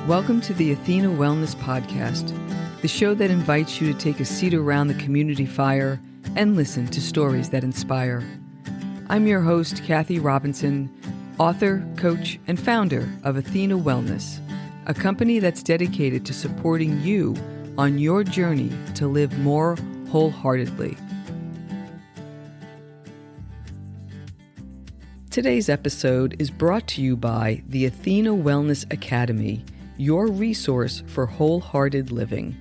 Welcome to the Athena Wellness Podcast, the show that invites you to take a seat around the community fire and listen to stories that inspire. I'm your host, Kathy Robinson, author, coach, and founder of Athena Wellness, a company that's dedicated to supporting you on your journey to live more wholeheartedly. Today's episode is brought to you by the Athena Wellness Academy, your resource for wholehearted living.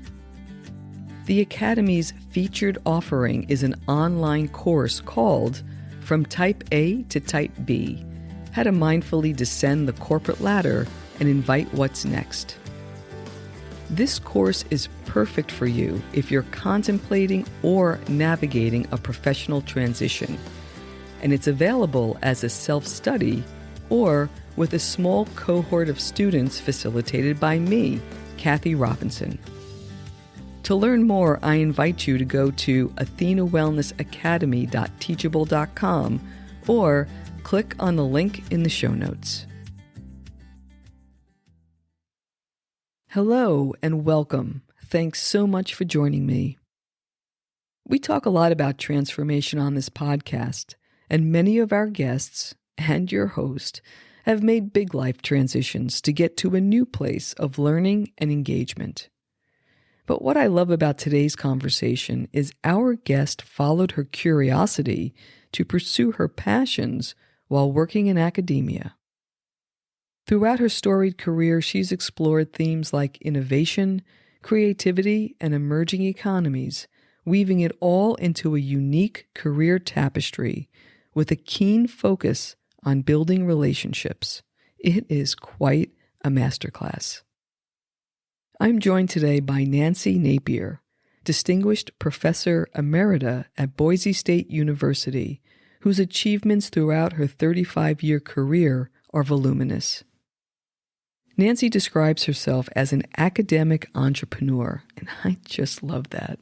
The Academy's featured offering is an online course called From Type A to Type B, How to Mindfully Descend the Corporate Ladder and Invite What's Next. This course is perfect for you if you're contemplating or navigating a professional transition, and it's available as a self-study or with a small cohort of students facilitated by me, Kathy Robinson. To learn more, I invite you to go to athenawellnessacademy.teachable.com or click on the link in the show notes. Hello and welcome. Thanks so much for joining me. We talk a lot about transformation on this podcast, and many of our guests and your host have made big life transitions to get to a new place of learning and engagement. But what I love about today's conversation is our guest followed her curiosity to pursue her passions while working in academia. Throughout her storied career, she's explored themes like innovation, creativity, and emerging economies, weaving it all into a unique career tapestry with a keen focus on building relationships. It is quite a masterclass. I'm joined today by Nancy Napier, Distinguished Professor Emerita at Boise State University, whose achievements throughout her 35-year career are voluminous. Nancy describes herself as an academic entrepreneur, and I just love that.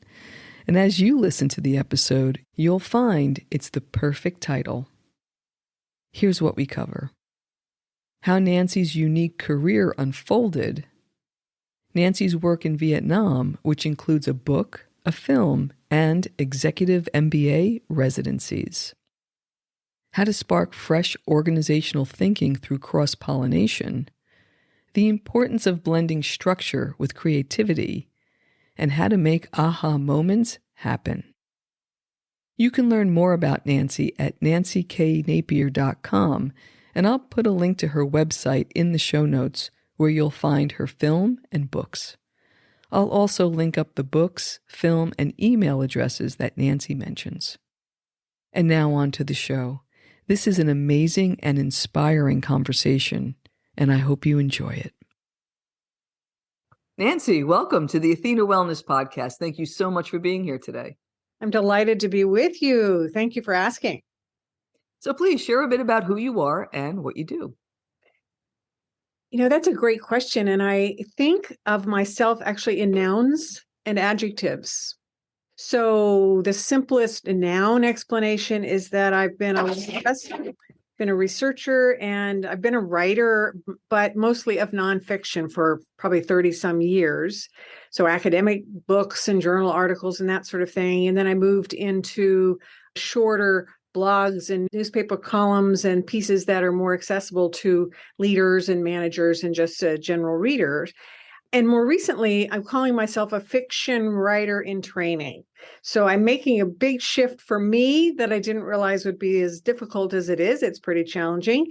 And as you listen to the episode, you'll find it's the perfect title. Here's what we cover: how Nancy's unique career unfolded, Nancy's work in Vietnam, which includes a book, a film, and executive MBA residencies, how to spark fresh organizational thinking through cross-pollination, the importance of blending structure with creativity, and how to make aha moments happen. You can learn more about Nancy at nancyknapier.com, and I'll put a link to her website in the show notes where you'll find her film and books. I'll also link up the books, film, and email addresses that Nancy mentions. And now on to the show. This is an amazing and inspiring conversation, and I hope you enjoy it. Nancy, welcome to the Athena Wellness Podcast. Thank you so much for being here today. I'm delighted to be with you. Thank you for asking. So please share a bit about who you are and what you do. That's a great question. And I think of myself actually in nouns and adjectives. So the simplest noun explanation is that I've been a researcher, and I've been a writer, but mostly of nonfiction for probably 30 some years. So academic books and journal articles and that sort of thing. And then I moved into shorter blogs and newspaper columns and pieces that are more accessible to leaders and managers and just general readers. And more recently, I'm calling myself a fiction writer in training. So I'm making a big shift for me that I didn't realize would be as difficult as it is. It's pretty challenging.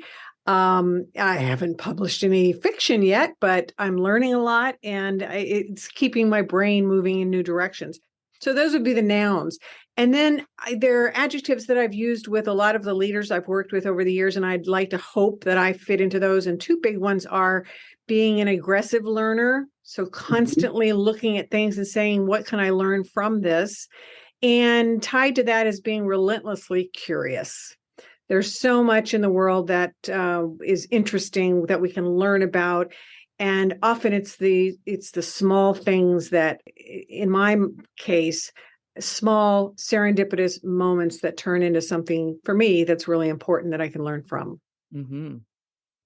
I haven't published any fiction yet, but I'm learning a lot, and it's keeping my brain moving in new directions. So those would be the nouns. And then there are adjectives that I've used with a lot of the leaders I've worked with over the years, and I'd like to hope that I fit into those. And two big ones are being an aggressive learner, so constantly looking at things and saying, what can I learn from this? And tied to that is being relentlessly curious. There's so much in the world that is interesting that we can learn about. And often it's the small things that, in my case, small serendipitous moments that turn into something for me that's really important that I can learn from. Mm-hmm.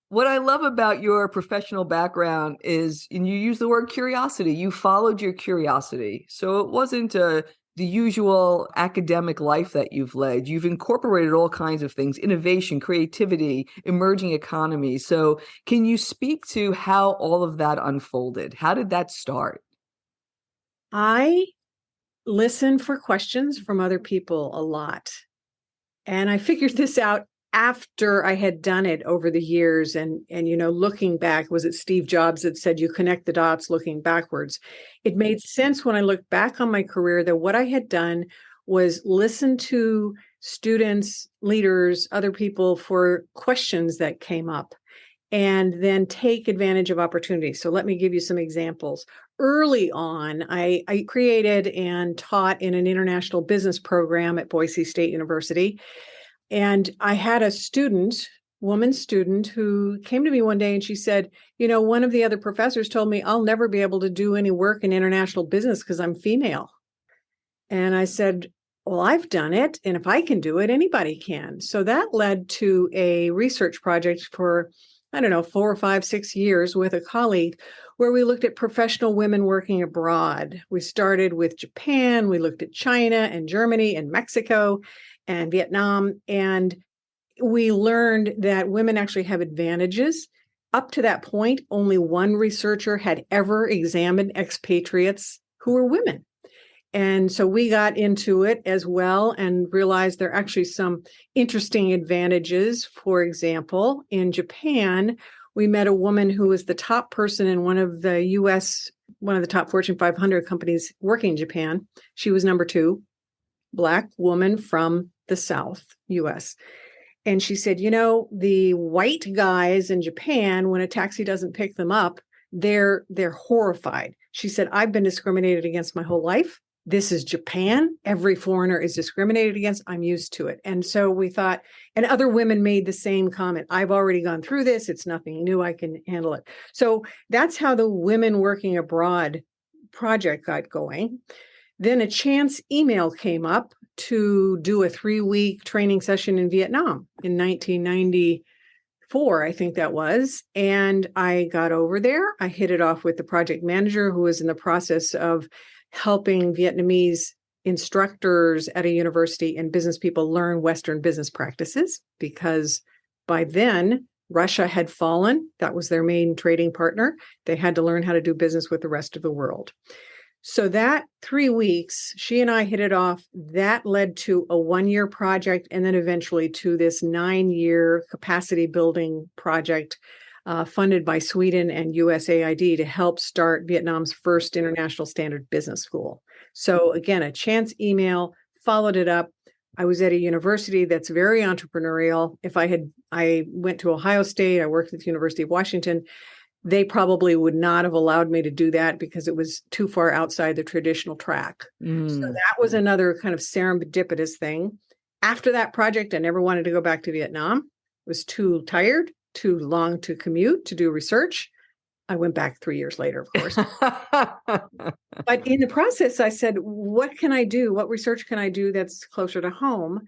What I love about your professional background is, and you use the word curiosity, you followed your curiosity. So it wasn't the usual academic life that you've led. You've incorporated all kinds of things, innovation, creativity, emerging economy. So can you speak to how all of that unfolded? How did that start? I listen for questions from other people a lot. And I figured this out after I had done it over the years. And looking back, was it Steve Jobs that said you connect the dots looking backwards? It made sense when I looked back on my career that what I had done was listen to students, leaders, other people for questions that came up, and then take advantage of opportunities. So let me give you some examples. Early on, I created and taught in an international business program at Boise State University. And I had a woman student, who came to me one day and she said, one of the other professors told me I'll never be able to do any work in international business because I'm female. And I said, well, I've done it. And if I can do it, anybody can. So that led to a research project for, 4 or 5, 6 years with a colleague, where we looked at professional women working abroad. We started with Japan. We looked at China and Germany and Mexico and Vietnam. And we learned that women actually have advantages. Up to that point, only one researcher had ever examined expatriates who were women. And so we got into it as well and realized there are actually some interesting advantages. For example, in Japan, we met a woman who was the top person in one of the top Fortune 500 companies working in Japan. She was number 2, Black woman from the South US. And she said, the white guys in Japan, when a taxi doesn't pick them up, they're horrified. She said, I've been discriminated against my whole life. This is Japan. Every foreigner is discriminated against. I'm used to it. And so we thought, and other women made the same comment. I've already gone through this. It's nothing new. I can handle it. So that's how the Women Working Abroad project got going. Then a chance email came up to do a 3-week training session in Vietnam in 1994, I think that was. And I got over there. I hit it off with the project manager, who was in the process of helping Vietnamese instructors at a university and business people learn Western business practices, because by then Russia had fallen. That was their main trading partner. They had to learn how to do business with the rest of the world. So that 3 weeks, she and I hit it off. That led to a 1-year project, and then eventually to this 9-year capacity building project funded by Sweden and USAID to help start Vietnam's first international standard business school. So again, a chance email, followed it up. I was at a university that's very entrepreneurial. I went to Ohio State, I worked at the University of Washington. They probably would not have allowed me to do that because it was too far outside the traditional track. So that was another kind of serendipitous thing. After that project, I never wanted to go back to Vietnam. I was too tired, too long to commute, to do research. I went back 3 years later, of course. But in the process, I said, what can I do? What research can I do that's closer to home?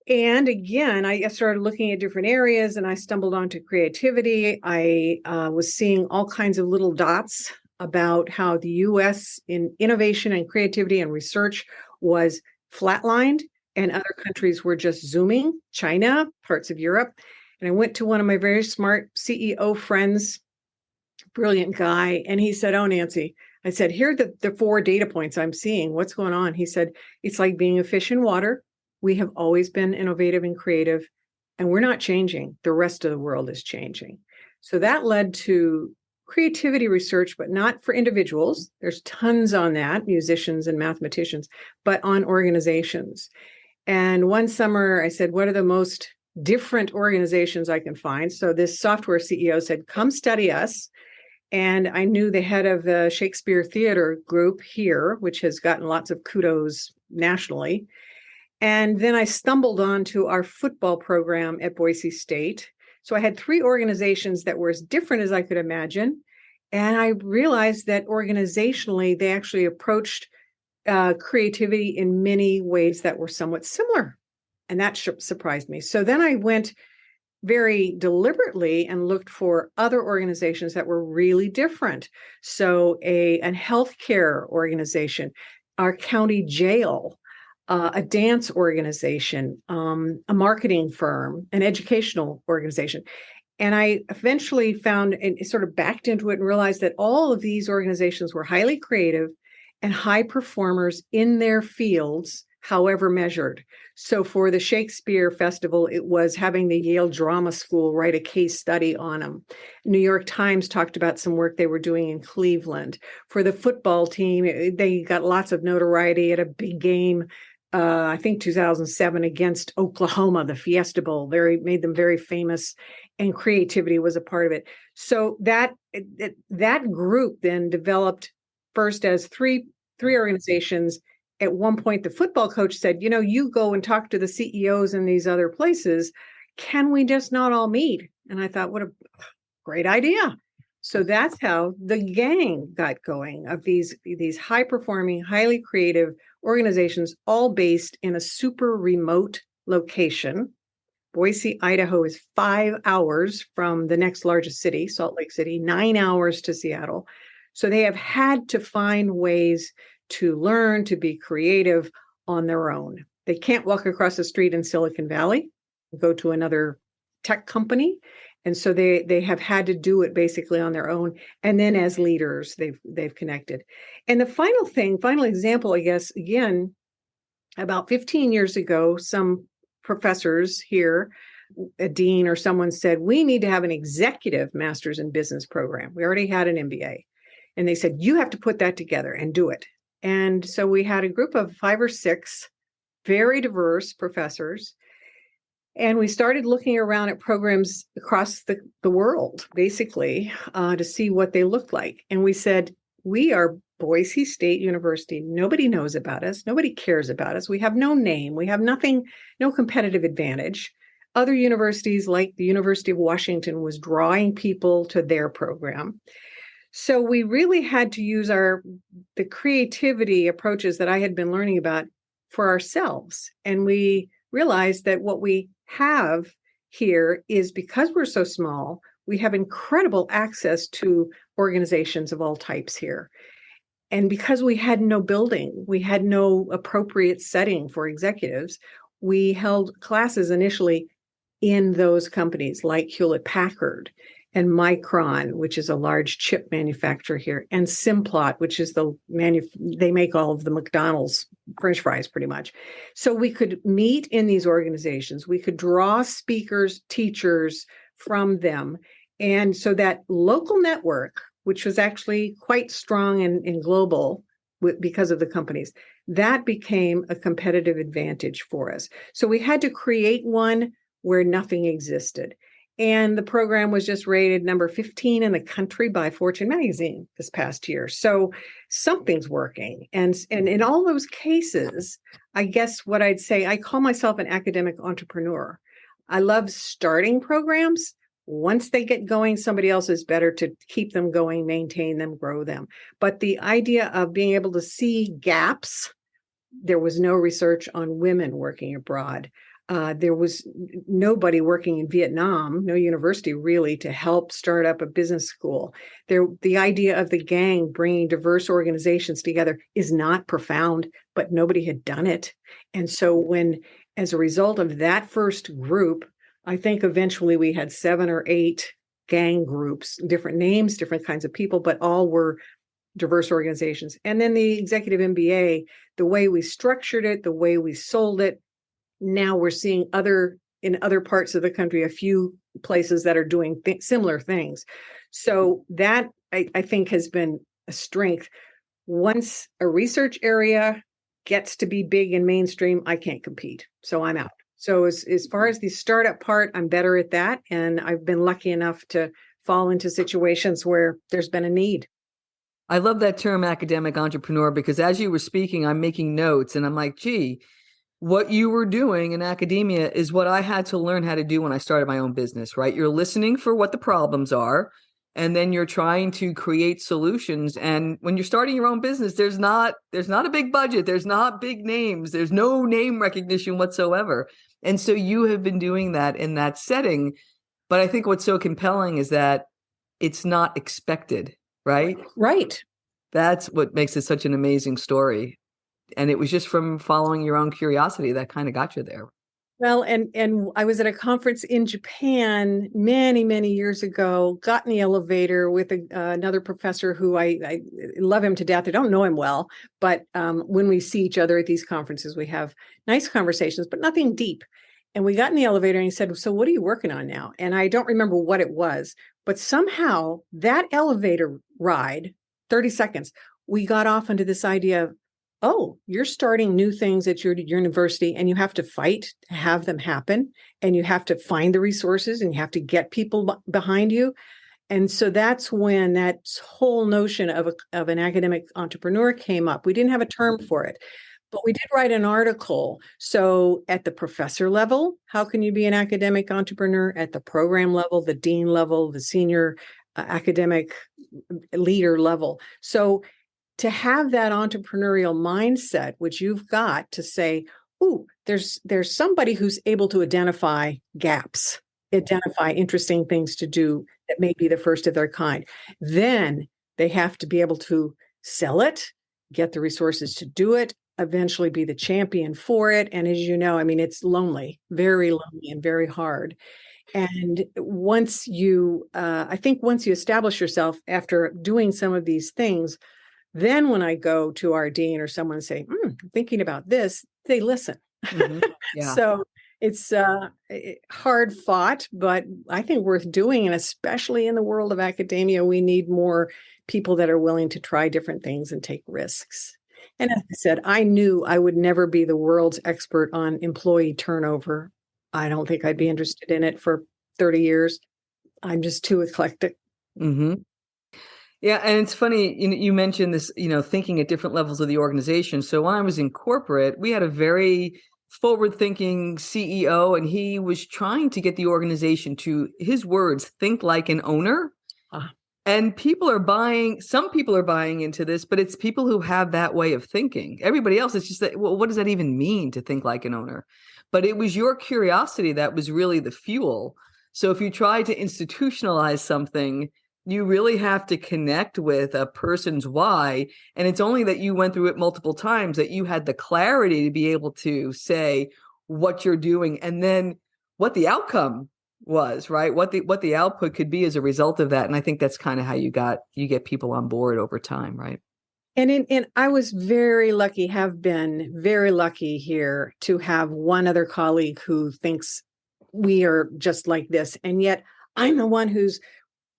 And again, I started looking at different areas, and I stumbled onto creativity. I was seeing all kinds of little dots about how the U.S. in innovation and creativity and research was flatlined, and other countries were just zooming, China, parts of Europe. And I went to one of my very smart CEO friends, brilliant guy, and he said, oh, Nancy, I said, here are the 4 data points I'm seeing. What's going on? He said, it's like being a fish in water. We have always been innovative and creative, and we're not changing. The rest of the world is changing. So that led to creativity research, but not for individuals. There's tons on that, musicians and mathematicians, but on organizations. And one summer I said, what are the most different organizations I can find? So this software CEO said, come study us. And I knew the head of the Shakespeare Theater group here, which has gotten lots of kudos nationally. And then I stumbled onto our football program at Boise State. So I had 3 organizations that were as different as I could imagine. And I realized that organizationally, they actually approached creativity in many ways that were somewhat similar. And that surprised me. So then I went very deliberately and looked for other organizations that were really different. So a healthcare organization, our county jail, a dance organization, a marketing firm, an educational organization. And I eventually found and sort of backed into it and realized that all of these organizations were highly creative and high performers in their fields, however measured. So for the Shakespeare Festival, it was having the Yale Drama School write a case study on them. New York Times talked about some work they were doing in Cleveland. For the football team, they got lots of notoriety at a big game. I think 2007 against Oklahoma, the Fiesta Bowl, made them very famous, and creativity was a part of it. So that group then developed first as three organizations. At one point, the football coach said, you go and talk to the CEOs in these other places. Can we just not all meet? And I thought, what a great idea. So that's how the gang got going, of these high performing, highly creative organizations, all based in a super remote location. Boise, Idaho is 5 hours from the next largest city, Salt Lake City, 9 hours to Seattle. So they have had to find ways to learn to be creative on their own. They can't walk across the street in Silicon Valley, go to another tech company. And so they have had to do it basically on their own. And then as leaders, they've connected. And the final example, I guess, again, about 15 years ago, some professors here, a dean or someone said, we need to have an executive master's in business program. We already had an MBA. And they said, you have to put that together and do it. And so we had a group of 5 or 6 very diverse professors. And we started looking around at programs across the world, basically, to see what they looked like. And we said, we are Boise State University. Nobody knows about us. Nobody cares about us. We have no name. We have nothing, no competitive advantage. Other universities, like the University of Washington, was drawing people to their program. So we really had to use the creativity approaches that I had been learning about for ourselves. And we realized that what we have here is, because we're so small, we have incredible access to organizations of all types here. And because we had no building, we had no appropriate setting for executives, we held classes initially in those companies like Hewlett-Packard and Micron, which is a large chip manufacturer here, and Simplot, which is they make all of the McDonald's French fries pretty much. So we could meet in these organizations. We could draw speakers, teachers from them. And so that local network, which was actually quite strong and global because of the companies, that became a competitive advantage for us. So we had to create one where nothing existed. And the program was just rated number 15 in the country by Fortune magazine this past year. So something's working. And in all those cases, I guess what I'd say, I call myself an academic entrepreneur. I love starting programs. Once they get going, somebody else is better to keep them going, maintain them, grow them. But the idea of being able to see gaps, there was no research on women working abroad. There was nobody working in Vietnam, no university really, to help start up a business school. The idea of the gang bringing diverse organizations together is not profound, but nobody had done it. And so as a result of that first group, I think eventually we had 7 or 8 gang groups, different names, different kinds of people, but all were diverse organizations. And then the executive MBA, the way we structured it, the way we sold it, now we're seeing in other parts of the country, a few places that are doing similar things. So that I think has been a strength. Once a research area gets to be big and mainstream, I can't compete. So I'm out. So as far as the startup part, I'm better at that. And I've been lucky enough to fall into situations where there's been a need. I love that term, academic entrepreneur, because as you were speaking, I'm making notes and I'm like, gee, what you were doing in academia is what I had to learn how to do when I started my own business, right? You're listening for what the problems are, and then you're trying to create solutions. And when you're starting your own business, there's not a big budget. There's not big names. There's no name recognition whatsoever. And so you have been doing that in that setting. But I think what's so compelling is that it's not expected, right? Right. That's what makes it such an amazing story. And it was just from following your own curiosity that kind of got you there. Well, and I was at a conference in Japan many, many years ago, got in the elevator with another professor who I love him to death. I don't know him well, but when we see each other at these conferences, we have nice conversations, but nothing deep. And we got in the elevator and he said, "So what are you working on now?" And I don't remember what it was, but somehow that elevator ride, 30 seconds, we got off into this idea of, oh, you're starting new things at your university and you have to fight to have them happen, and you have to find the resources and you have to get people behind you. And so that's when that whole notion of an academic entrepreneur came up. We didn't have a term for it, but we did write an article. So at the professor level, how can you be an academic entrepreneur? At the program level, the dean level, the senior academic leader level. So to have that entrepreneurial mindset, which you've got to say, "Ooh, there's somebody who's able to identify gaps, identify interesting things to do that may be the first of their kind." Then they have to be able to sell it, get the resources to do it, eventually be the champion for it. And as you know, I mean, it's lonely, very lonely and very hard. And once you, I think once you establish yourself after doing some of these things, then when I go to our dean or someone and say, I'm thinking about this, they listen. Mm-hmm. Yeah. So it's hard fought, but I think worth doing. And especially in the world of academia, we need more people that are willing to try different things and take risks. And as I said, I knew I would never be the world's expert on employee turnover. I don't think I'd be interested in it for 30 years. I'm just too eclectic. Mm-hmm. Yeah. And it's funny, you mentioned this, thinking at different levels of the organization. So when I was in corporate, we had a very forward-thinking CEO, and he was trying to get the organization to, his words, think like an owner. And some people are buying into this, but it's people who have that way of thinking. Everybody else, it's just that, well, what does that even mean to think like an owner? But it was your curiosity that was really the fuel. So if you try to institutionalize something, you really have to connect with a person's why. And it's only that you went through it multiple times that you had the clarity to be able to say what you're doing and then what the outcome was, right? What the output could be as a result of that. And I think that's kind of how you get people on board over time, right? And I was very lucky, have been very lucky here to have one other colleague who thinks we are just like this. And yet I'm the one who's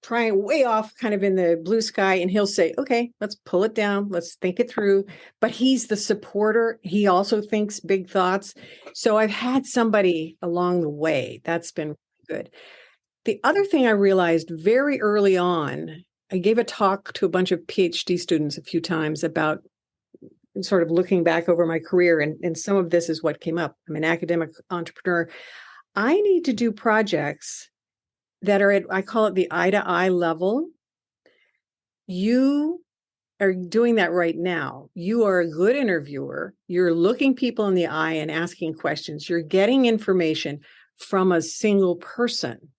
trying way off kind of in the blue sky, and he'll say, "Okay, let's pull it down. Let's think it through." But he's the supporter. He also thinks big thoughts. So I've had somebody along the way. That's been good. The other thing I realized very early on, I gave a talk to a bunch of PhD students a few times about sort of looking back over my career, and some of this is what came up. I'm an academic entrepreneur. I need to do projects that are at, I call it the eye to eye level. You are doing that right now. You are a good interviewer. You're looking people in the eye and asking questions. You're getting information from a single person.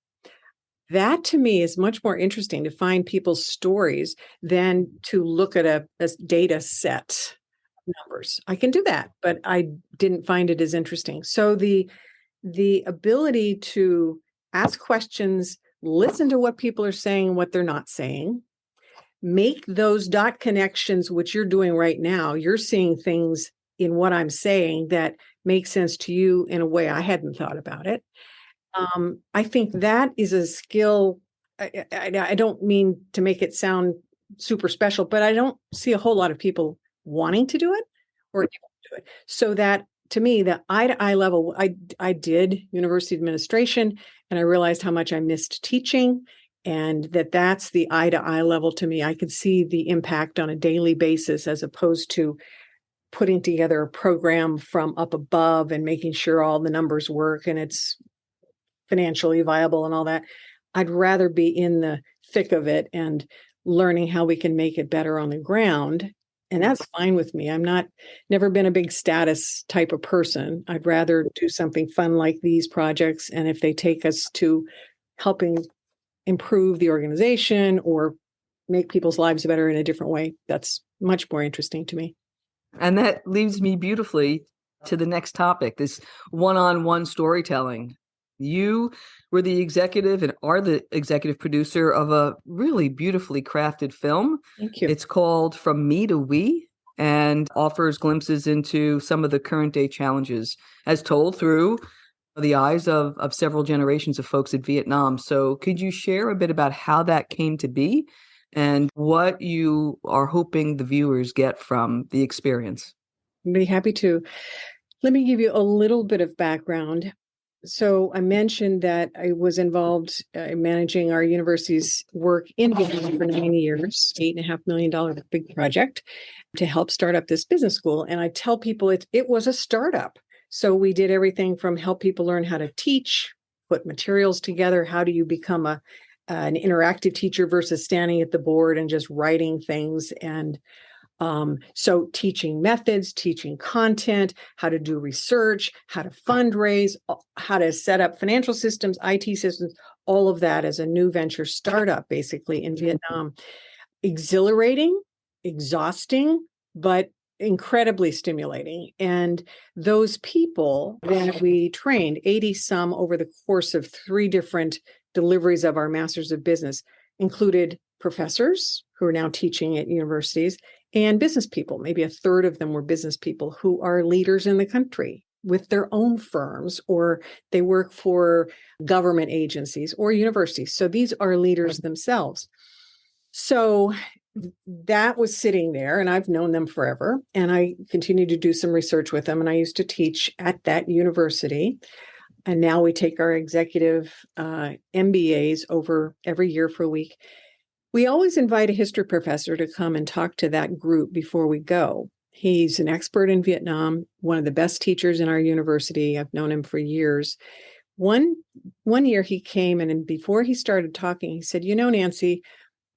That to me is much more interesting, to find people's stories than to look at a data set of numbers. I can do that, but I didn't find it as interesting. So the ability to ask questions, listen to what people are saying and what they're not saying, make those dot connections, which you're doing right now. You're seeing things in what I'm saying that make sense to you in a way I hadn't thought about it. I think that is a skill. I don't mean to make it sound super special, but I don't see a whole lot of people wanting to do it or able to do it. So that, to me, the eye-to-eye level, I did university administration, and I realized how much I missed teaching, and that's the eye-to-eye level to me. I could see the impact on a daily basis as opposed to putting together a program from up above and making sure all the numbers work and it's financially viable and all that. I'd rather be in the thick of it and learning how we can make it better on the ground And that's fine with me. Never been a big status type of person. I'd rather do something fun like these projects. And if they take us to helping improve the organization or make people's lives better in a different way, that's much more interesting to me. And that leads me beautifully to the next topic, this one-on-one storytelling. You were the executive and are the executive producer of a really beautifully crafted film. Thank you. It's called From Me to We and offers glimpses into some of the current day challenges as told through the eyes of several generations of folks in Vietnam. So could you share a bit about how that came to be and what you are hoping the viewers get from the experience? I'd be happy to. Let me give you a little bit of background. So I mentioned that I was involved in managing our university's work in Vietnam for 9 years, $8.5 million big project to help start up this business school. And I tell people it was a startup. So we did everything from help people learn how to teach, put materials together. How do you become an interactive teacher versus standing at the board and just writing things? And so teaching methods, teaching content, how to do research, how to fundraise, how to set up financial systems, IT systems, all of that as a new venture startup, basically in Vietnam. Exhilarating, exhausting, but incredibly stimulating. And those people that we trained, 80 some over the course of 3 different deliveries of our Masters of Business, included professors who are now teaching at universities and business people. Maybe a third of them were business people who are leaders in the country with their own firms, or they work for government agencies or universities. So these are leaders themselves. So that was sitting there, and I've known them forever, and I continue to do some research with them. And I used to teach at that university. And now we take our executive MBAs over every year for a week. We always invite a history professor to come and talk to that group before we go. He's an expert in Vietnam, one of the best teachers in our university. I've known him for years. One year he came, and before he started talking, he said, Nancy,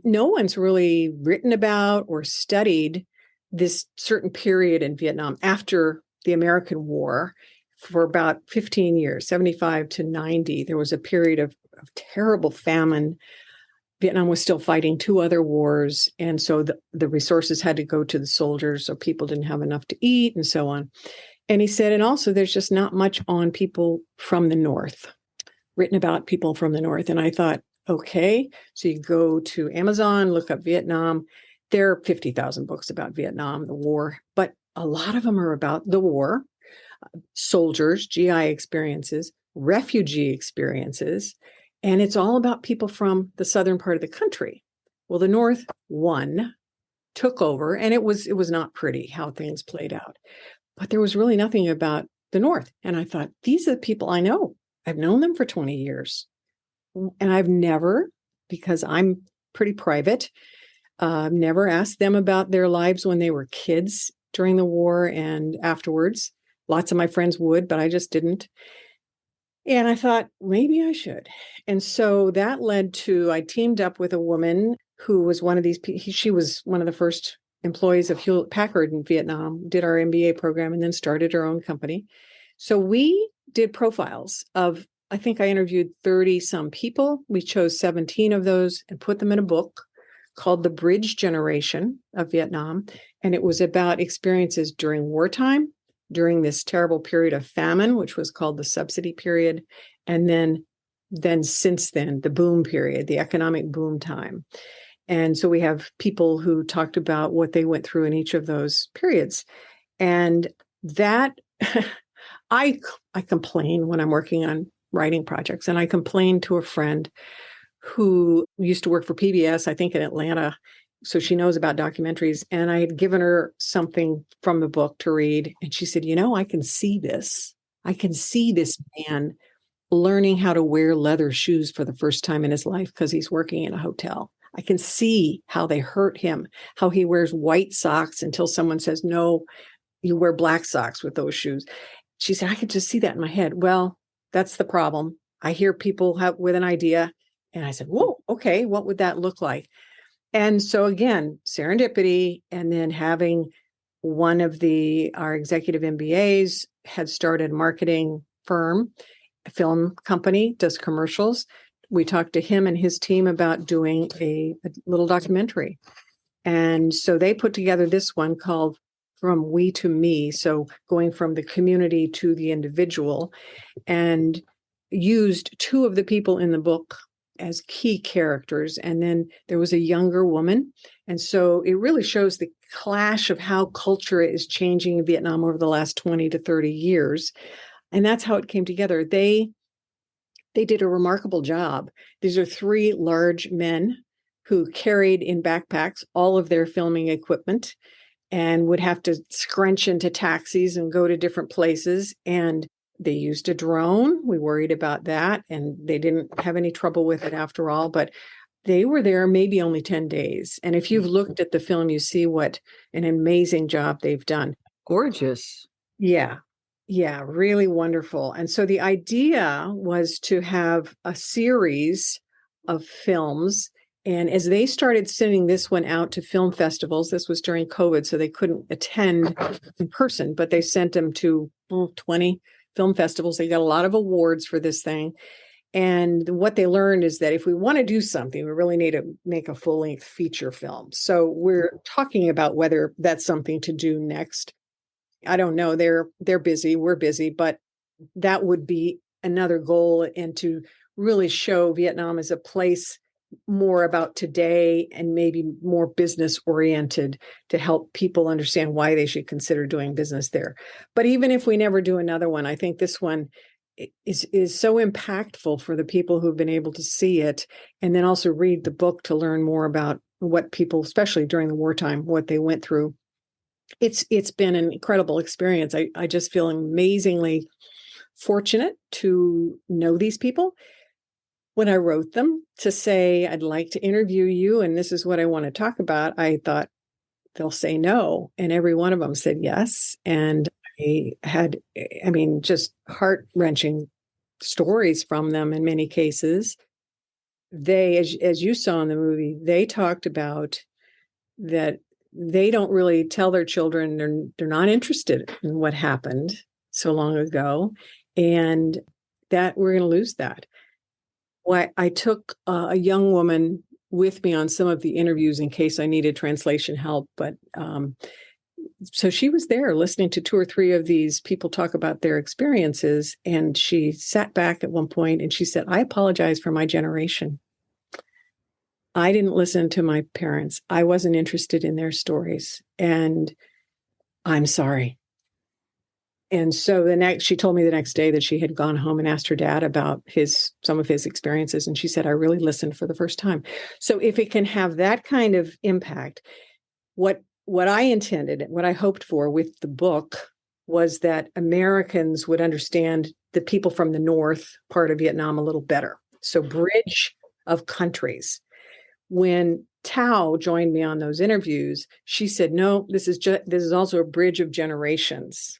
no one's really written about or studied this certain period in Vietnam after the American War for about 15 years, 75 to 90. There was a period of terrible famine. Vietnam was still fighting 2 other wars. And so the resources had to go to the soldiers, so people didn't have enough to eat and so on. And he said, and also there's just not much on people from the North, written about people from the North. And I thought, okay, so you go to Amazon, look up Vietnam. There are 50,000 books about Vietnam, the war, but a lot of them are about the war, soldiers, GI experiences, refugee experiences, and it's all about people from the southern part of the country. Well, the North won, took over, and it was not pretty how things played out. But there was really nothing about the North. And I thought, these are the people I know. I've known them for 20 years. And I've never, because I'm pretty private, never asked them about their lives when they were kids during the war and afterwards. Lots of my friends would, but I just didn't. And I thought, maybe I should. And so that led to, I teamed up with a woman who was one of these, she was one of the first employees of Hewlett Packard in Vietnam, did our MBA program, and then started her own company. So we did profiles of, I think I interviewed 30 some people. We chose 17 of those and put them in a book called The Bridge Generation of Vietnam. And it was about experiences during wartime, during this terrible period of famine, which was called the subsidy period. And then since then, the boom period, the economic boom time. And so we have people who talked about what they went through in each of those periods. And that I complain when I'm working on writing projects. And I complained to a friend who used to work for PBS, I think in Atlanta. So she knows about documentaries. And I had given her something from the book to read. And she said, I can see this. I can see this man learning how to wear leather shoes for the first time in his life because he's working in a hotel. I can see how they hurt him, how he wears white socks until someone says, no, you wear black socks with those shoes. She said, I could just see that in my head. Well, that's the problem. I hear people with an idea. And I said, whoa, okay, what would that look like? And so again, serendipity, and then having one of our executive MBAs had started a marketing firm, a film company, does commercials. We talked to him and his team about doing a little documentary. And so they put together this one called From We to Me. So going from the community to the individual, and used two of the people in the book as key characters. And then there was a younger woman. And so it really shows the clash of how culture is changing in Vietnam over the last 20 to 30 years. And that's how it came together. They did a remarkable job. These are three large men who carried in backpacks all of their filming equipment and would have to scrunch into taxis and go to different places. And they used a drone. We worried about that, and they didn't have any trouble with it after all. But they were there maybe only 10 days. And if you've looked at the film, you see what an amazing job they've done. Gorgeous. Yeah. Yeah, really wonderful. And so the idea was to have a series of films. And as they started sending this one out to film festivals, this was during COVID, so they couldn't attend in person, but they sent them to 20 film festivals. They got a lot of awards for this thing. And what they learned is that if we want to do something, we really need to make a full-length feature film. So we're talking about whether that's something to do next. I don't know. They're busy. We're busy, but that would be another goal, and to really show Vietnam as a place more about today and maybe more business oriented, to help people understand why they should consider doing business there. But even if we never do another one, I think this one is so impactful for the people who've been able to see it, and then also read the book to learn more about what people, especially during the wartime, what they went through. It's been an incredible experience. I just feel amazingly fortunate to know these people. When I wrote them to say, I'd like to interview you, and this is what I want to talk about, I thought they'll say no. And every one of them said yes. And I had, just heart-wrenching stories from them in many cases. They, as you saw in the movie, they talked about that they don't really tell their children they're not interested in what happened so long ago, and that we're going to lose that. Well, I took a young woman with me on some of the interviews in case I needed translation help. But so she was there listening to two or three of these people talk about their experiences. And she sat back at one point and she said, I apologize for my generation. I didn't listen to my parents. I wasn't interested in their stories. And I'm sorry. And so she told me the next day that she had gone home and asked her dad about some of his experiences. And she said, I really listened for the first time. So if it can have that kind of impact, what I intended, what I hoped for with the book was that Americans would understand the people from the north part of Vietnam a little better. So bridge of countries. When Tao joined me on those interviews, she said, no, this is also a bridge of generations.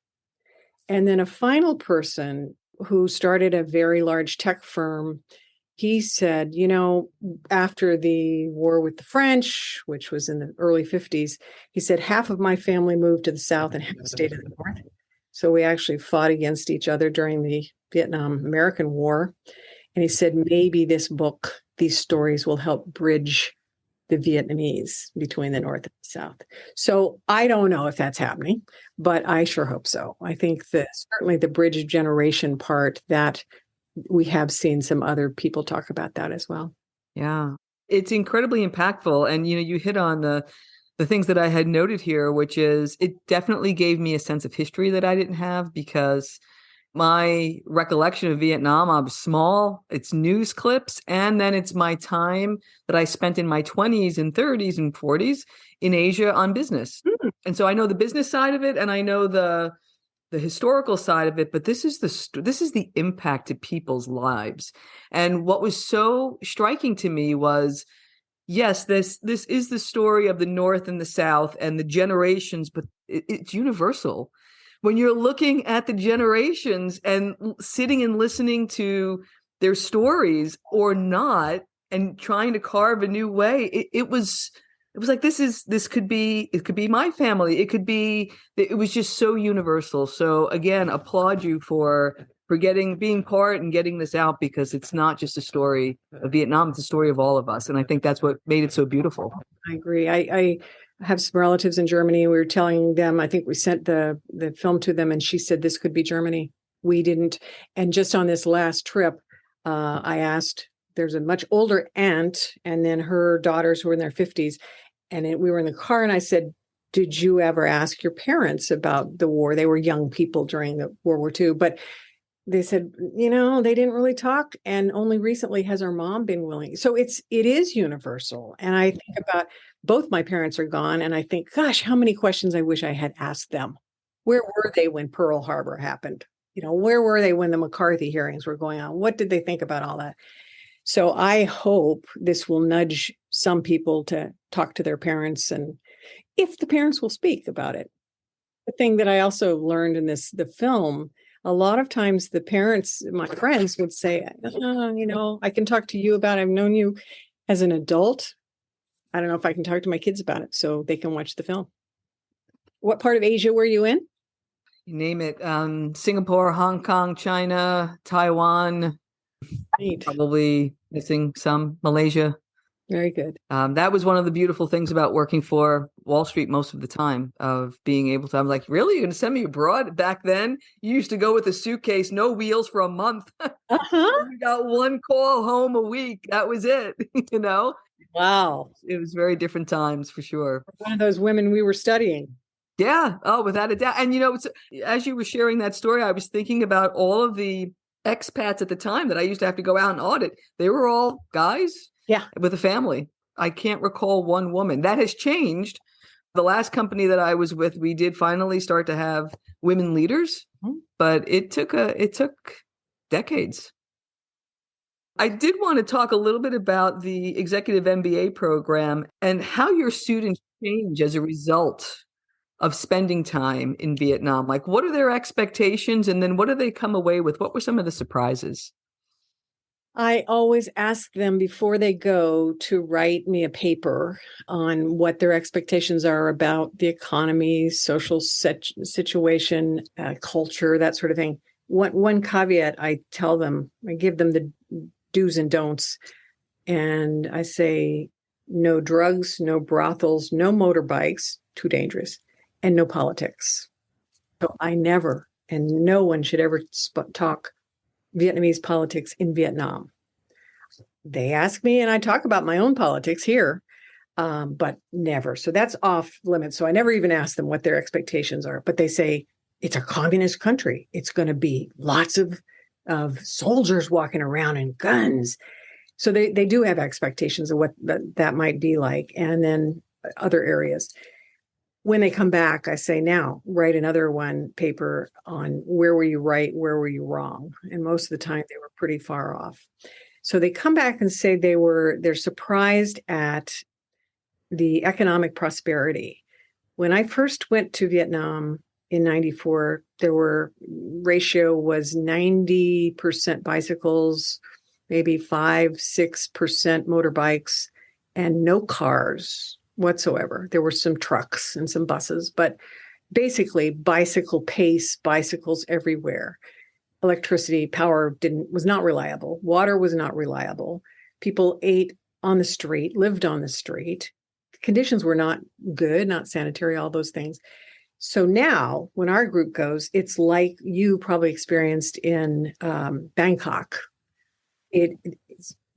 And then a final person who started a very large tech firm, he said, after the war with the French, which was in the early 50s, he said, half of my family moved to the South and half stayed in the North. So we actually fought against each other during the Vietnam-American War. And he said, maybe this book, these stories will help bridge the Vietnamese between the North and the South. So I don't know if that's happening, but I sure hope so. I think that certainly the bridge of generation part, that we have seen some other people talk about that as well. Yeah, it's incredibly impactful. And, you hit on the things that I had noted here, which is it definitely gave me a sense of history that I didn't have, because my recollection of Vietnam, I'm small, it's news clips, and then it's my time that I spent in my 20s and 30s and 40s in Asia on business. Mm. And so I know the business side of it, and I know the historical side of it, but this is the impact to people's lives. And what was so striking to me was, yes, this is the story of the North and the South and the generations, but it's universal. When you're looking at the generations and sitting and listening to their stories or not, and trying to carve a new way, it was it was like, it could be my family. It was just so universal. So again, applaud you for being part and getting this out, because it's not just a story of Vietnam, it's a story of all of us. And I think that's what made it so beautiful. I agree. I have some relatives in Germany. We were telling them, I think we sent the film to them, and she said, this could be Germany. We didn't. And just on this last trip, I asked, there's a much older aunt and then her daughters who were in their 50s. And we were in the car, and I said, did you ever ask your parents about the war? They were young people during the World War II, but they said, they didn't really talk. And only recently has our mom been willing. So it is universal. And I think about, both my parents are gone. And I think, gosh, how many questions I wish I had asked them. Where were they when Pearl Harbor happened? Where were they when the McCarthy hearings were going on? What did they think about all that? So I hope this will nudge some people to talk to their parents, and if the parents will speak about it. The thing that I also learned in the film, a lot of times the parents, my friends, would say, I can talk to you about it. I've known you as an adult. I don't know if I can talk to my kids about it, so they can watch the film. What part of Asia were you in? You name it. Singapore, Hong Kong, China, Taiwan. Right. Probably missing some Malaysia. Very good. That was one of the beautiful things about working for Wall Street most of the time, of being able to, I'm like, really? You're going to send me abroad? Back then, you used to go with a suitcase, no wheels for a month. You got one call home a week. That was it, Wow. It was very different times for sure. One of those women we were studying. Yeah. Oh, without a doubt. And, as you were sharing that story, I was thinking about all of the expats at the time that I used to have to go out and audit. They were all guys. Yeah. With a family. I can't recall one woman. That has changed. The last company that I was with, we did finally start to have women leaders, but it took decades. I did want to talk a little bit about the executive MBA program and how your students change as a result of spending time in Vietnam. Like, what are their expectations? And then what do they come away with? What were some of the surprises? I always ask them before they go to write me a paper on what their expectations are about the economy, social situation, culture, that sort of thing. One caveat I tell them, I give them the do's and don'ts. And I say, no drugs, no brothels, no motorbikes, too dangerous, and no politics. So I never, and no one should ever talk Vietnamese politics in Vietnam. They ask me, and I talk about my own politics here, but never. So that's off limits. So I never even ask them what their expectations are. But they say, it's a communist country. It's going to be lots of soldiers walking around and guns. So they do have expectations of what that might be like. And then other areas. When they come back, I say, now write another paper on where were you right, where were you wrong? And most of the time they were pretty far off. So they come back and say they're surprised at the economic prosperity. When I first went to Vietnam in 94, ratio was 90% bicycles, maybe 5-6% motorbikes, and no cars whatsoever. There were some trucks and some buses, but basically bicycles everywhere. Electricity, power was not reliable. Water was not reliable. People ate on the street, lived on the street. Conditions were not good, not sanitary, all those things. So now when our group goes, it's like you probably experienced in Bangkok.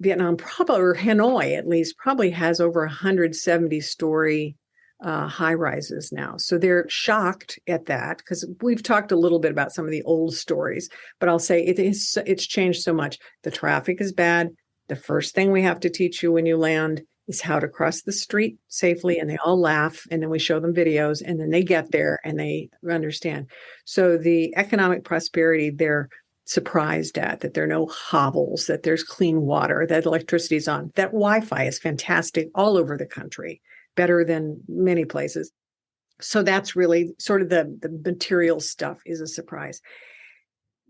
Vietnam, probably, or Hanoi at least, probably has over 170-story high rises now. So they're shocked at that, because we've talked a little bit about some of the old stories, but I'll say it's changed so much. The traffic is bad. The first thing we have to teach you when you land is how to cross the street safely, and they all laugh, and then we show them videos, and then they get there and they understand. So the economic prosperity, they're surprised at, that there are no hovels, that there's clean water, that electricity's on, that Wi-Fi is fantastic all over the country, better than many places. So that's really sort of the material stuff is a surprise.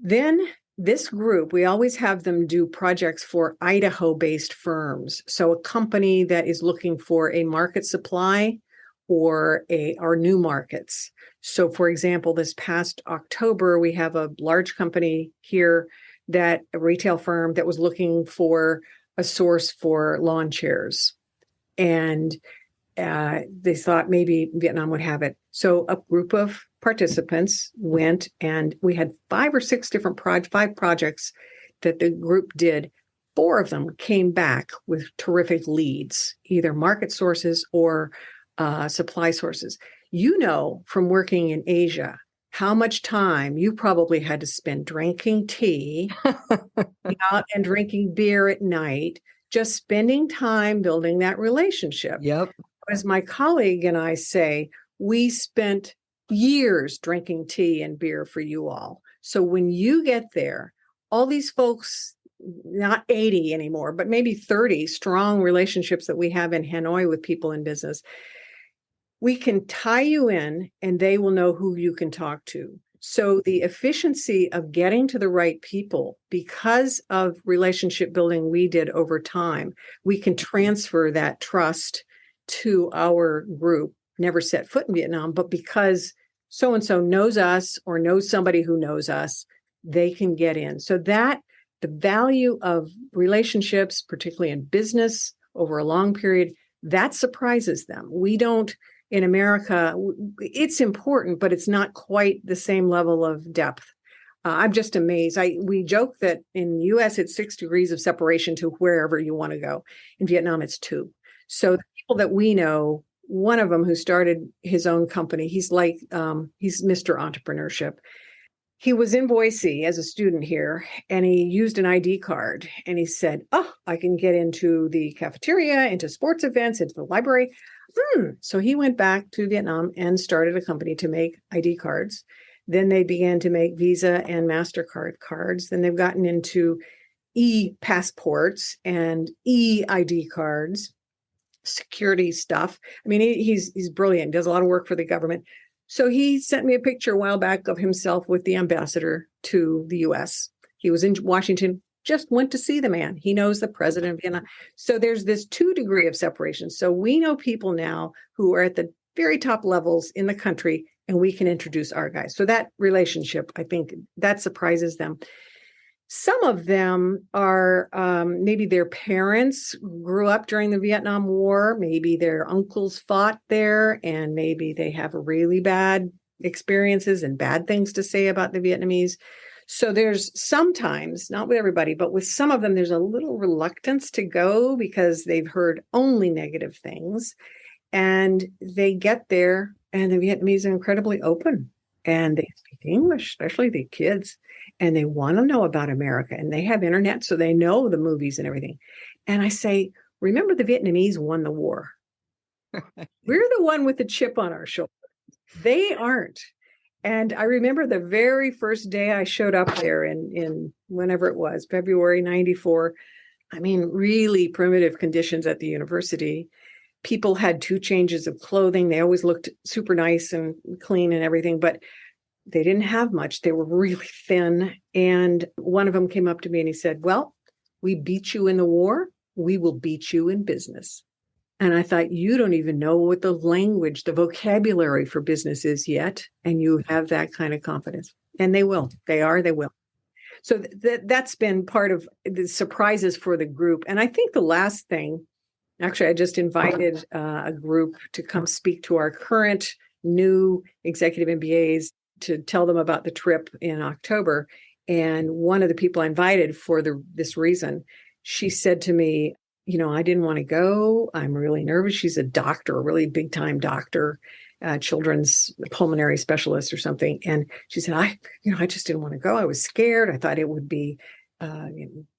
Then This group, we always have them do projects for Idaho-based firms. So a company that is looking for a market supply or new markets. So for example, this past October, we have a large company here, a retail firm that was looking for a source for lawn chairs. And they thought maybe Vietnam would have it. So a group of participants went, and we had 5 or 6 different five projects that the group did. 4 of them came back with terrific leads, either market sources or supply sources. You know, from working in Asia, how much time you probably had to spend drinking tea out and drinking beer at night, just spending time building that relationship. Yep. As my colleague and I say, we spent years drinking tea and beer for you all. So when you get there, all these folks, not 80 anymore, but maybe 30 strong relationships that we have in Hanoi with people in business, we can tie you in and they will know who you can talk to. So the efficiency of getting to the right people, because of relationship building we did over time, we can transfer that trust to our group. Never set foot in Vietnam, but because so-and-so knows us or knows somebody who knows us, they can get in. So that the value of relationships, particularly in business over a long period, that surprises them. We don't, in America, it's important, but it's not quite the same level of depth. I'm just amazed. We joke that in the US, it's 6 degrees of separation to wherever you want to go. In Vietnam, it's 2. So the people that we know, one of them who started his own company, he's Mr. Entrepreneurship. He was in Boise as a student here, and he used an ID card, and he said, I can get into the cafeteria, into sports events, into the library. So he went back to Vietnam and started a company to make ID cards. Then they began to make Visa and MasterCard cards. Then they've gotten into e-passports and e-ID cards, security stuff. I mean, he's brilliant, does a lot of work for the government. So he sent me a picture a while back of himself with the ambassador to the US. He was in Washington, just went to see the man. He knows the president of Vietnam. So there's this 2 degree of separation. So we know people now who are at the very top levels in the country, and we can introduce our guys. So that relationship, I think that surprises them. Some of them are maybe their parents grew up during the Vietnam War. Maybe their uncles fought there, and maybe they have really bad experiences and bad things to say about the Vietnamese. So there's sometimes, not with everybody, but with some of them, there's a little reluctance to go because they've heard only negative things. And they get there, and the Vietnamese are incredibly open, and they speak English, especially the kids. And they want to know about America, and they have internet, so they know the movies and everything. And I say, remember, the Vietnamese won the war. We're the one with the chip on our shoulder. They aren't. And I remember the very first day I showed up there in whenever it was, February 94. I mean, really primitive conditions at the university. People had 2 changes of clothing. They always looked super nice and clean and everything, but they didn't have much. They were really thin. And one of them came up to me and he said, well, we beat you in the war. We will beat you in business. And I thought, you don't even know what the language, the vocabulary for business is yet. And you have that kind of confidence. And they will. They will. So that's been part of the surprises for the group. And I think the last thing, actually, I just invited a group to come speak to our current new executive MBAs to tell them about the trip in October. And one of the people I invited for this reason, she said to me, I didn't want to go. I'm really nervous. She's a doctor, a really big time doctor, children's pulmonary specialist or something. And she said, I just didn't want to go. I was scared. I thought it would be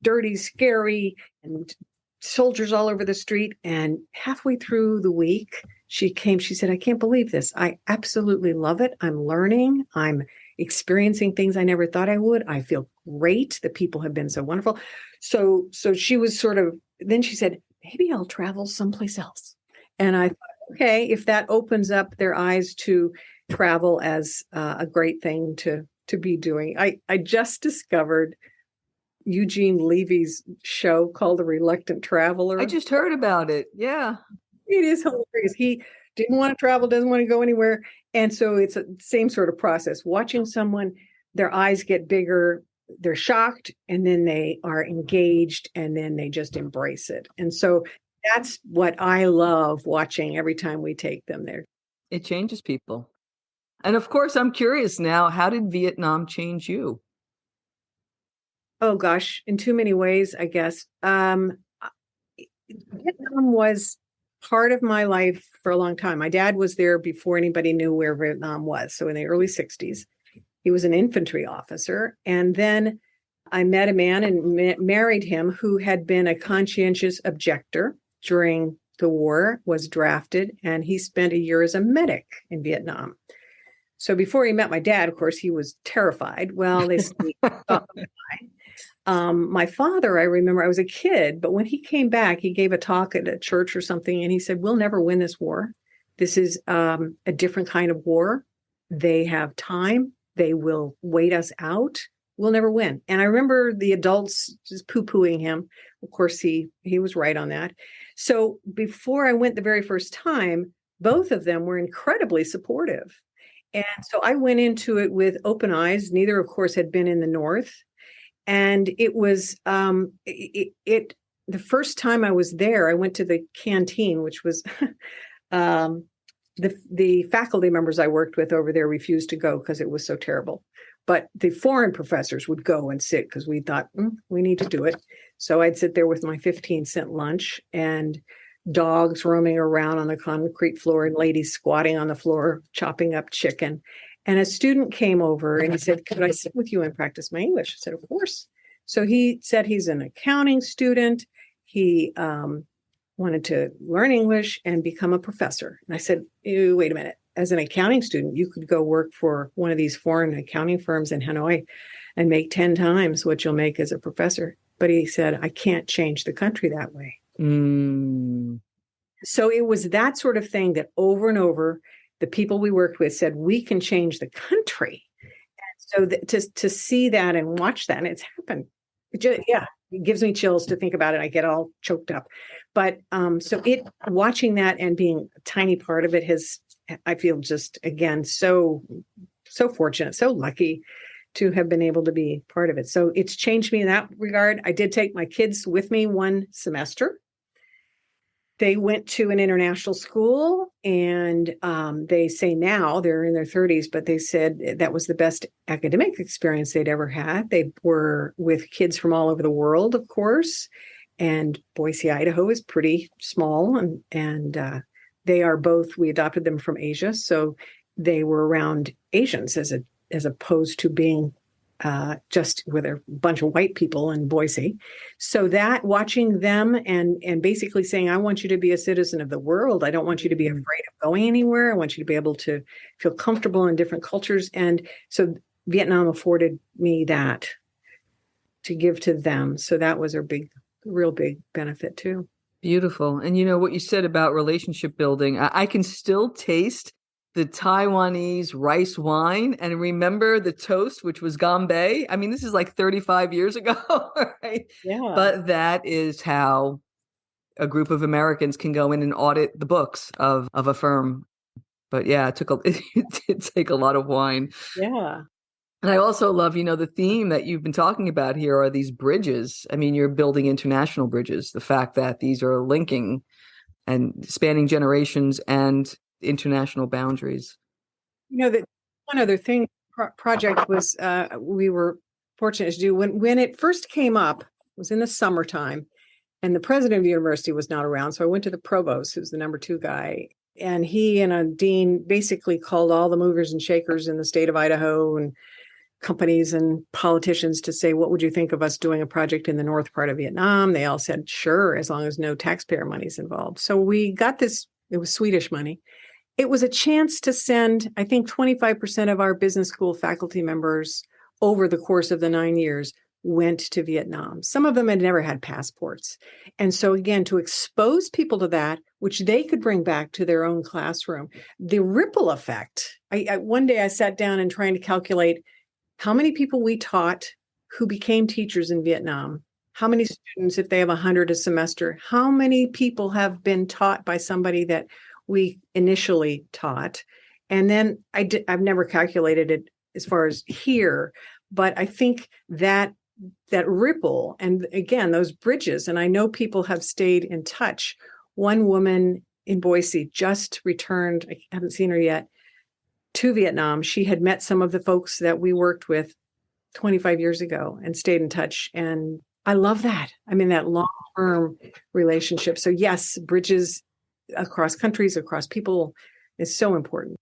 dirty, scary, and soldiers all over the street. And halfway through the week, she said, I can't believe this. I absolutely love it. I'm learning. I'm experiencing things I never thought I would. I feel great. The people have been so wonderful. So she was then she said, maybe I'll travel someplace else. And I thought, okay, if that opens up their eyes to travel as a great thing to be doing. I just discovered Eugene Levy's show called The Reluctant Traveler? I just heard about it. Yeah. It is hilarious. He didn't want to travel, doesn't want to go anywhere. And so it's the same sort of process. Watching someone, their eyes get bigger, they're shocked, and then they are engaged, and then they just embrace it. And so that's what I love watching every time we take them there. It changes people. And of course, I'm curious now, how did Vietnam change you? Oh, gosh, in too many ways, I guess. Vietnam was part of my life for a long time. My dad was there before anybody knew where Vietnam was. So in the early 60s, he was an infantry officer. And then I met a man and married him who had been a conscientious objector during the war, was drafted, and he spent a year as a medic in Vietnam. So before he met my dad, of course, he was terrified. Well, they my father, I remember I was a kid, but when he came back, he gave a talk at a church or something, and he said, we'll never win this war. This is a different kind of war. They have time. They will wait us out. We'll never win. And I remember the adults just poo-pooing him. Of course, he was right on that. So before I went the very first time, both of them were incredibly supportive. And so I went into it with open eyes. Neither, of course, had been in the North. And it was the first time I was there, I went to the canteen, which was the faculty members I worked with over there refused to go because it was so terrible. But the foreign professors would go and sit because we thought, we need to do it. So I'd sit there with my 15-cent lunch and dogs roaming around on the concrete floor and ladies squatting on the floor, chopping up chicken. And a student came over and he said, could I sit with you and practice my English? I said, of course. So he said he's an accounting student. He wanted to learn English and become a professor. And I said, wait a minute. As an accounting student, you could go work for one of these foreign accounting firms in Hanoi and make 10 times what you'll make as a professor. But he said, I can't change the country that way. So it was that sort of thing that over and over, the people we worked with said, we can change the country. And so to see that and watch that, and it's happened. It gives me chills to think about it. I get all choked up. But watching that and being a tiny part of it I feel just, again, so fortunate, so lucky to have been able to be part of it. So it's changed me in that regard. I did take my kids with me one semester. They went to an international school, and they say now they're in their 30s, but they said that was the best academic experience they'd ever had. They were with kids from all over the world, of course, and Boise, Idaho is pretty small, and they are both, we adopted them from Asia, so they were around Asians as opposed to being just with a bunch of white people in Boise. So that watching them and basically saying, I want you to be a citizen of the world. I don't want you to be afraid of going anywhere. I want you to be able to feel comfortable in different cultures. And so Vietnam afforded me that to give to them. So that was a real big benefit too. Beautiful. And you know what you said about relationship building, I can still taste the Taiwanese rice wine and remember the toast, which was Gambay. I mean, this is like 35 years ago, right? Yeah. But that is how a group of Americans can go in and audit the books of a firm. But yeah, it did take a lot of wine. Yeah. And I also love, the theme that you've been talking about here are these bridges. I mean, you're building international bridges, the fact that these are linking and spanning generations and international boundaries. That one other thing project was we were fortunate to do when it first came up, it was in the summertime, and the president of the university was not around. So I went to the provost, who's the number 2 guy, and he and a dean basically called all the movers and shakers in the state of Idaho and companies and politicians to say, what would you think of us doing a project in the north part of Vietnam? They all said, sure, as long as no taxpayer money is involved. So we got this, it was Swedish money. It was a chance to send, I think 25% of our business school faculty members over the course of the 9 years went to Vietnam. Some of them had never had passports. And so again, to expose people to that, which they could bring back to their own classroom, the ripple effect. One day I sat down and trying to calculate how many people we taught who became teachers in Vietnam? How many students, if they have 100 a semester, how many people have been taught by somebody that we initially taught? And then I've never calculated it as far as here, but I think that ripple, and again, those bridges, and I know people have stayed in touch. One woman in Boise just returned, I haven't seen her yet, to Vietnam. She had met some of the folks that we worked with 25 years ago and stayed in touch. And I love that. I mean, that long-term relationship. So yes, bridges across countries, across people is so important.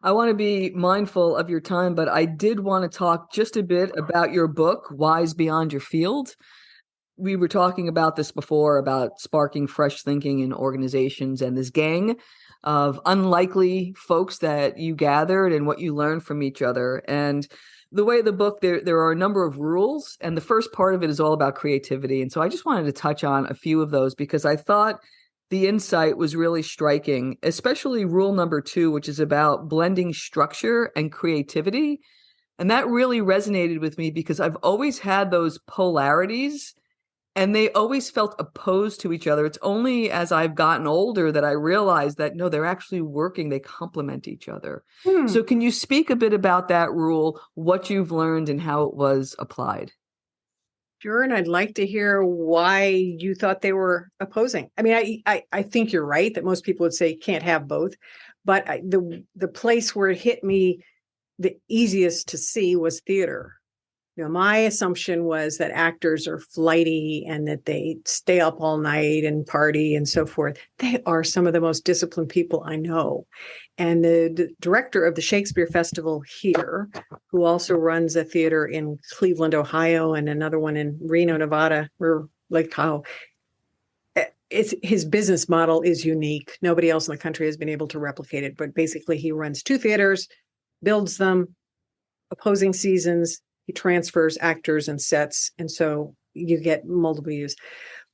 I want to be mindful of your time, but I did want to talk just a bit about your book, Wise Beyond Your Field. We were talking about this before, about sparking fresh thinking in organizations and this gang of unlikely folks that you gathered and what you learned from each other. And the way the book, there are a number of rules, and the first part of it is all about creativity. And so I just wanted to touch on a few of those because I thought the insight was really striking, especially rule number 2, which is about blending structure and creativity. And that really resonated with me because I've always had those polarities and they always felt opposed to each other. It's only as I've gotten older that I realized that, no, they're actually working. They complement each other. So can you speak a bit about that rule, what you've learned and how it was applied? Sure, and I'd like to hear why you thought they were opposing. I mean, I think you're right that most people would say can't have both, but the place where it hit me the easiest to see was theater. You know, my assumption was that actors are flighty and that they stay up all night and party and so forth. They are some of the most disciplined people I know. And the director of the Shakespeare Festival here, who also runs a theater in Cleveland, Ohio, and another one in Reno, Nevada, or Lake Tahoe, his business model is unique. Nobody else in the country has been able to replicate it. But basically, he runs 2 theaters, builds them, opposing seasons. He transfers actors and sets, and so you get multiple use.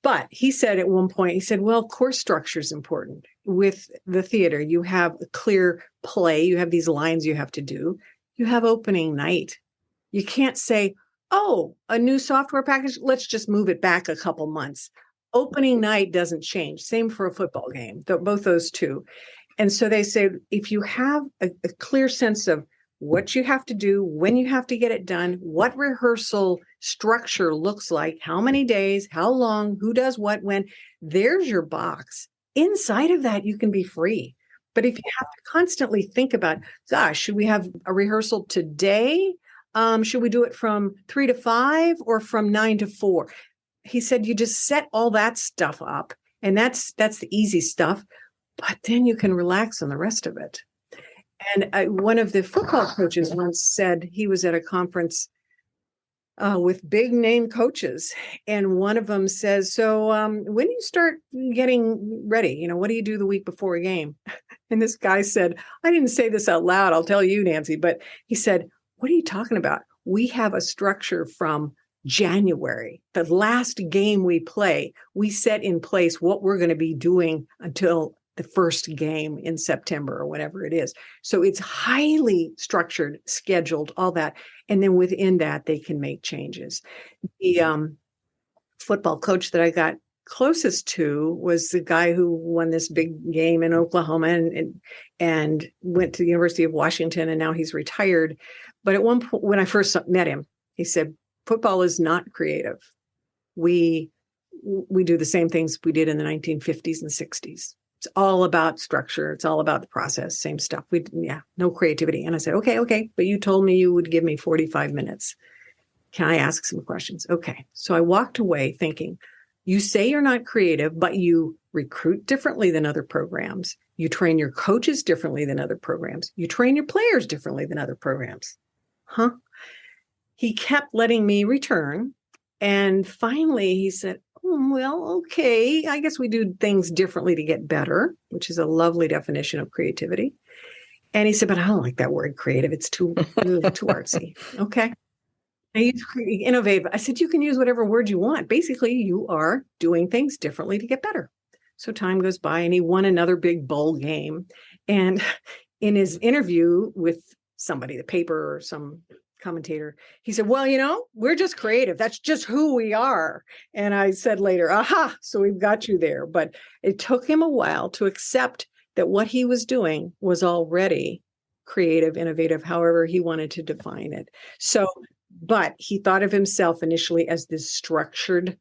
But he said at one point, he said, well, course structure is important. With the theater, you have a clear play. You have these lines you have to do. You have opening night. You can't say, oh, a new software package, let's just move it back a couple months. Opening night doesn't change. Same for a football game, both those two. And so they say, if you have a clear sense of what you have to do, when you have to get it done, what rehearsal structure looks like, how many days, how long, who does what, when, there's your box. Inside of that, you can be free. But if you have to constantly think about, gosh, should we have a rehearsal today? Should we do it from 3 to 5 or from 9 to 4? He said, you just set all that stuff up, and that's the easy stuff, but then you can relax on the rest of it. And one of the football coaches once said, he was at a conference with big name coaches. And one of them says, so when do you start getting ready? You know, what do you do the week before a game? And this guy said, I didn't say this out loud, I'll tell you, Nancy, but he said, what are you talking about? We have a structure from January, the last game we play, we set in place what we're going to be doing until the first game in September or whatever it is. So it's highly structured, scheduled, all that. And then within that, they can make changes. The football coach that I got closest to was the guy who won this big game in Oklahoma and went to the University of Washington, and now he's retired. But at one point, when I first met him, he said, football is not creative. We do the same things we did in the 1950s and 60s. It's all about structure. It's all about the process, same stuff. No creativity. And I said, okay, but you told me you would give me 45 minutes. Can I ask some questions? Okay. So I walked away thinking, you say you're not creative, but you recruit differently than other programs. You train your coaches differently than other programs. You train your players differently than other programs. Huh? He kept letting me return. And finally he said, well, okay, I guess we do things differently to get better, which is a lovely definition of creativity. And he said, but I don't like that word creative. It's too artsy. Okay. I use innovative. I said, you can use whatever word you want. Basically, you are doing things differently to get better. So time goes by and he won another big bowl game. And in his interview with somebody, the paper or some commentator. He said, well, we're just creative. That's just who we are. And I said later, aha, so we've got you there. But it took him a while to accept that what he was doing was already creative, innovative, however he wanted to define it. So, but he thought of himself initially as this structured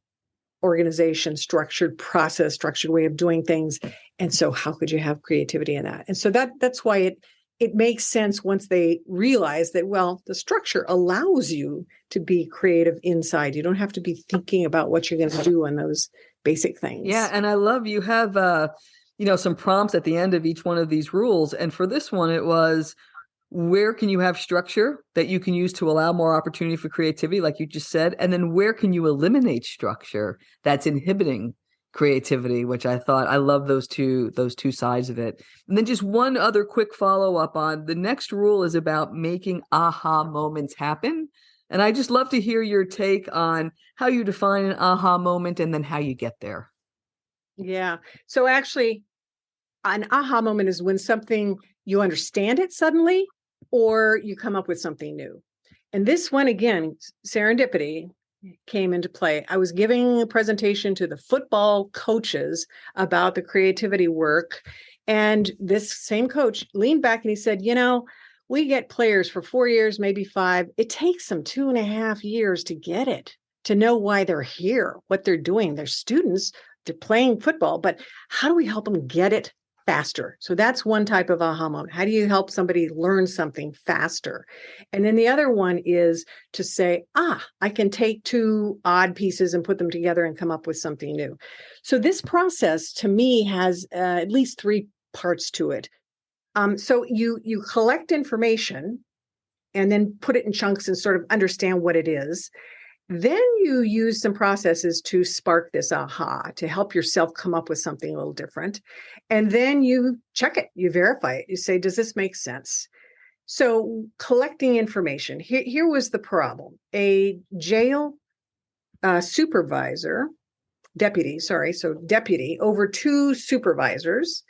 organization, structured process, structured way of doing things. And so how could you have creativity in that? And so that's why it makes sense once they realize that, well, the structure allows you to be creative inside. You don't have to be thinking about what you're going to do on those basic things. Yeah. And I love you have, some prompts at the end of each one of these rules. And for this one, it was, where can you have structure that you can use to allow more opportunity for creativity, like you just said? And then where can you eliminate structure that's inhibiting creativity, which I thought, I love those two sides of it. And then just one other quick follow-up on the next rule is about making aha moments happen. And I just love to hear your take on how you define an aha moment and then how you get there. Yeah. So actually, an aha moment is when something, you understand it suddenly, or you come up with something new. And this one, again, serendipity came into play. I was giving a presentation to the football coaches about the creativity work. And this same coach leaned back and he said, we get players for 4 years, maybe 5. It takes them 2.5 years to get it, to know why they're here, what they're doing. They're students, they're playing football, but how do we help them get it faster? So that's one type of aha moment. How do you help somebody learn something faster? And then the other one is to say, I can take 2 odd pieces and put them together and come up with something new. So this process to me has at least 3 parts to it. So you collect information and then put it in chunks and sort of understand what it is. Then you use some processes to spark this aha, to help yourself come up with something a little different. And then you check it, you verify it. You say, does this make sense? So collecting information. Here was the problem. A jail deputy over 2 supervisors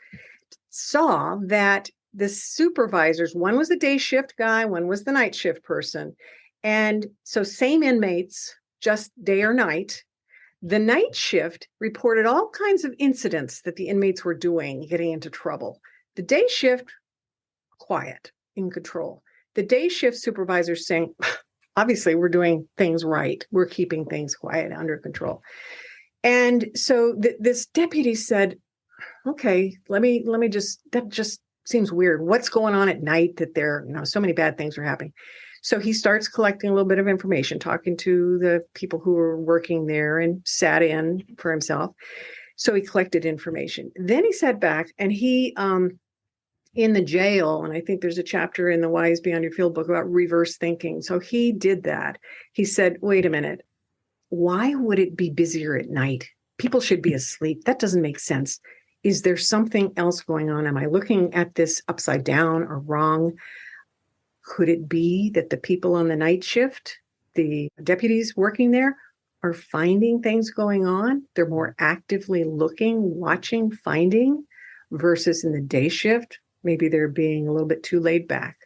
saw that the supervisors, one was the day shift guy, one was the night shift person. And so same inmates, just day or night. The night shift reported all kinds of incidents that the inmates were doing, getting into trouble. The day shift, quiet, in control. The day shift supervisors saying, obviously, we're doing things right. We're keeping things quiet, under control. And so this deputy said, okay, let me just, that just seems weird. What's going on at night that there, so many bad things are happening. So he starts collecting a little bit of information, talking to the people who were working there and sat in for himself. So he collected information. Then he sat back and he, in the jail, and I think there's a chapter in the Wise Beyond Your Field book about reverse thinking. So he did that. He said, wait a minute, why would it be busier at night? People should be asleep. That doesn't make sense. Is there something else going on? Am I looking at this upside down or wrong? Could it be that the people on the night shift, the deputies working there, are finding things going on? They're more actively looking, watching, finding, versus in the day shift, maybe they're being a little bit too laid back.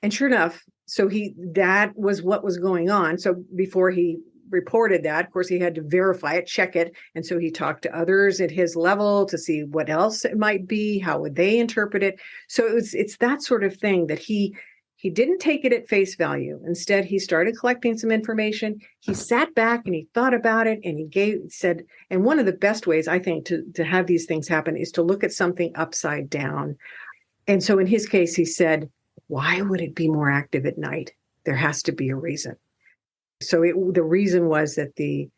And sure enough, so that was what was going on. So before he reported that, of course, he had to verify it, check it. And so he talked to others at his level to see what else it might be, how would they interpret it. So it's that sort of thing that he didn't take it at face value. Instead, he started collecting some information. He sat back and he thought about it and he said, and one of the best ways I think to have these things happen is to look at something upside down. And so in his case, he said, why would it be more active at night? There has to be a reason. So the reason was that the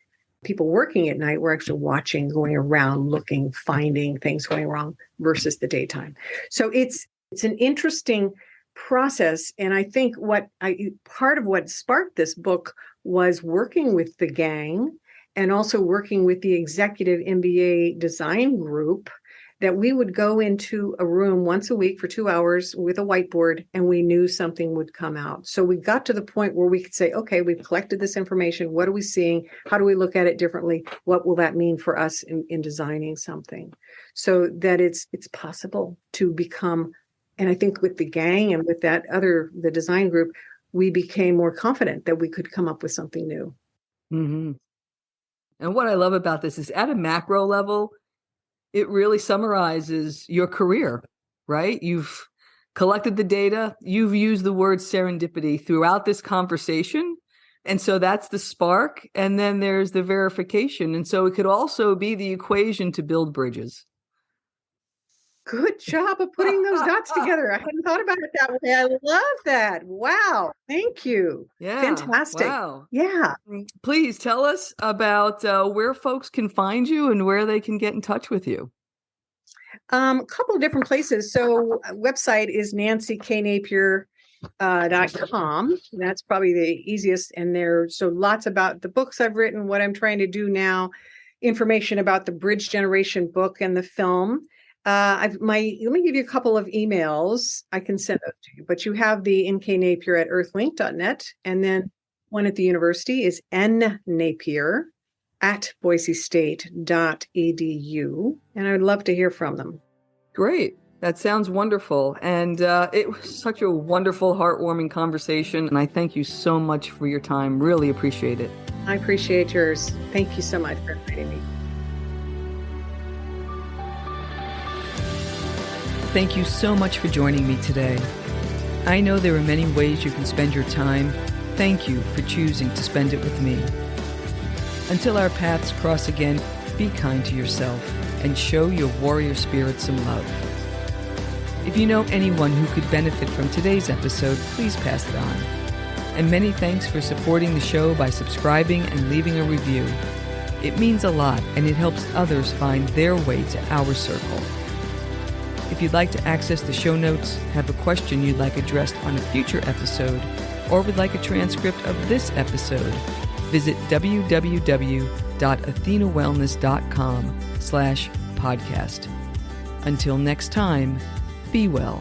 people working at night were actually watching, going around, looking, finding things going wrong versus the daytime. So it's an interesting process. And I think part of what sparked this book was working with the gang and also working with the executive MBA design group, that we would go into a room once a week for 2 hours with a whiteboard and we knew something would come out. So we got to the point where we could say, okay, we've collected this information. What are we seeing? How do we look at it differently? What will that mean for us in designing something? So that it's possible to become. And I think with the gang and with the design group, we became more confident that we could come up with something new. Mm-hmm. And what I love about this is at a macro level, it really summarizes your career, right? You've collected the data. You've used the word serendipity throughout this conversation. And so that's the spark. And then there's the verification. And so it could also be the equation to build bridges. Good job of putting those dots together. I hadn't thought about it that way. I love that. Wow. Thank you. Yeah. Fantastic. Wow. Yeah. Please tell us about where folks can find you and where they can get in touch with you. A couple of different places. So website is nancyknapier.com. That's probably the easiest. And there, so lots about the books I've written, what I'm trying to do now, information about the Bridge Generation book and the film. Let me give you a couple of emails. I can send those to you, but you have the nknapier@earthlink.net. And then one at the university is nnapier@boisestate.edu. And I would love to hear from them. Great. That sounds wonderful. And it was such a wonderful, heartwarming conversation. And I thank you so much for your time. Really appreciate it. I appreciate yours. Thank you so much for inviting me. Thank you so much for joining me today. I know there are many ways you can spend your time. Thank you for choosing to spend it with me. Until our paths cross again, be kind to yourself and show your warrior spirit some love. If you know anyone who could benefit from today's episode, please pass it on. And many thanks for supporting the show by subscribing and leaving a review. It means a lot, and it helps others find their way to our circle. If you'd like to access the show notes, have a question you'd like addressed on a future episode, or would like a transcript of this episode, visit www.athenawellness.com/podcast. Until next time, be well.